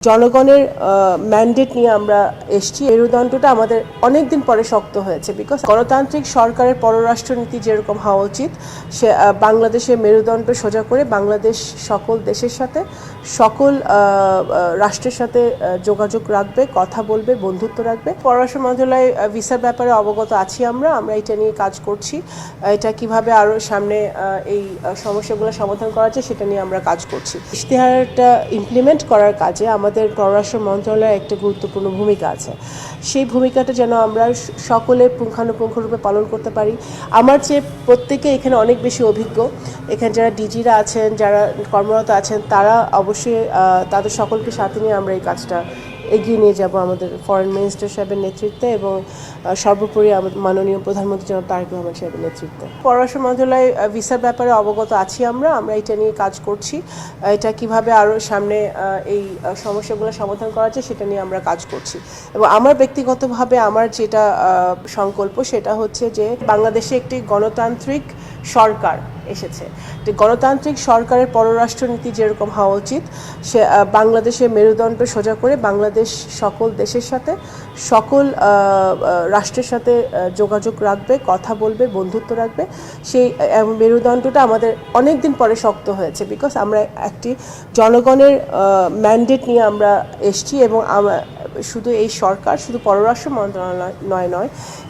জনগণের ম্যান্ডেট নিয়ে আমরা এসেছি। মেরুদণ্ডটা আমাদের অনেক দিন পরে শক্ত হয়েছে, বিকজ গণতান্ত্রিক সরকারের পররাষ্ট্রনীতি যেরকম হওয়া উচিত, সে বাংলাদেশের মেরুদণ্ড সোজা করে বাংলাদেশ সকল দেশের সাথে, সকল রাষ্ট্রের সাথে যোগাযোগ রাখবে, কথা বলবে, বন্ধুত্ব রাখবে। পররাষ্ট্র মন্ত্রণালয় ভিসার ব্যাপারে অবগত আছি। আমরা এটা নিয়ে কাজ করছি। এটা কিভাবে আরও সামনে এই সমস্যাগুলো সমাধান করা যায় সেটা নিয়ে আমরা কাজ করছি। ইশতেহারটা ইমপ্লিমেন্ট করার কাজে আমাদের পররাষ্ট্র মন্ত্রণালয়ের একটা গুরুত্বপূর্ণ ভূমিকা আছে। সেই ভূমিকাটা যেন আমরা সকলে পুঙ্খানুপুঙ্খরূপে পালন করতে পারি। আমার চেয়ে প্রত্যেকে এখানে অনেক বেশি অভিজ্ঞ। এখানে যারা ডিজিরা আছেন, যারা কর্মরত আছেন, তারা অবশ্যই তাদের সকলকে সাথে নিয়ে আমরা এই কাজটা এগিয়ে নিয়ে যাব আমাদের ফরেন মিনিস্টার সাহেবের নেতৃত্বে এবং সর্বোপরি আমাদের মাননীয় প্রধানমন্ত্রী জনাব তারেক রহমান সাহেবের নেতৃত্বে। পররাষ্ট্র মন্ত্রণালয় ভিসার ব্যাপারে অবগত আছি। আমরা এটা নিয়ে কাজ করছি। এটা কিভাবে আরও সামনে এই সমস্যাগুলো সমাধান করা যায় সেটা নিয়ে আমরা কাজ করছি। এবং আমার ব্যক্তিগতভাবে আমার যেটা সংকল্প সেটা হচ্ছে যে বাংলাদেশে একটি গণতান্ত্রিক সরকার এসেছে। গণতান্ত্রিক সরকারের পররাষ্ট্রনীতি যেরকম হওয়া উচিত, সে বাংলাদেশের মেরুদণ্ড সোজা করে বাংলাদেশ সকল দেশের সাথে, সকল রাষ্ট্রের সাথে যোগাযোগ রাখবে, কথা বলবে, বন্ধুত্ব রাখবে। সেই মেরুদণ্ডটা আমাদের অনেক দিন পরে শক্ত হয়েছে, বিকজ আমরা একটি জনগণের ম্যান্ডেট নিয়ে আমরা এসেছি। এবং শুধু এই সরকার, শুধু পররাষ্ট্র মন্ত্রণালয় নয়,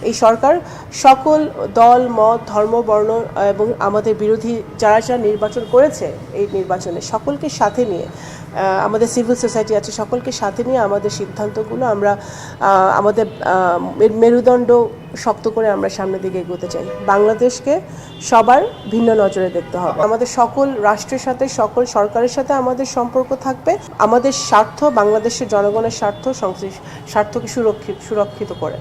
এই সরকার সকল দল, মত, ধর্ম, বর্ণ এবং আমাদের বিরোধী যারা নির্বাচন করেছে, এই নির্বাচনে সকলকে সাথে নিয়ে, আমাদের সিভিল সোসাইটি আছে, সকলকে সাথে নিয়ে আমাদের সিদ্ধান্তগুলো আমরা আমাদের মেরুদণ্ড শক্ত করে আমরা সামনের দিকে এগোতে চাই। বাংলাদেশকে সবার ভিন্ন নজরে দেখতে হবে। আমাদের সকল রাষ্ট্রের সাথে, সকল সরকারের সাথে আমাদের সম্পর্ক থাকবে আমাদের স্বার্থ, বাংলাদেশের জনগণের স্বার্থকে সুরক্ষিত করে।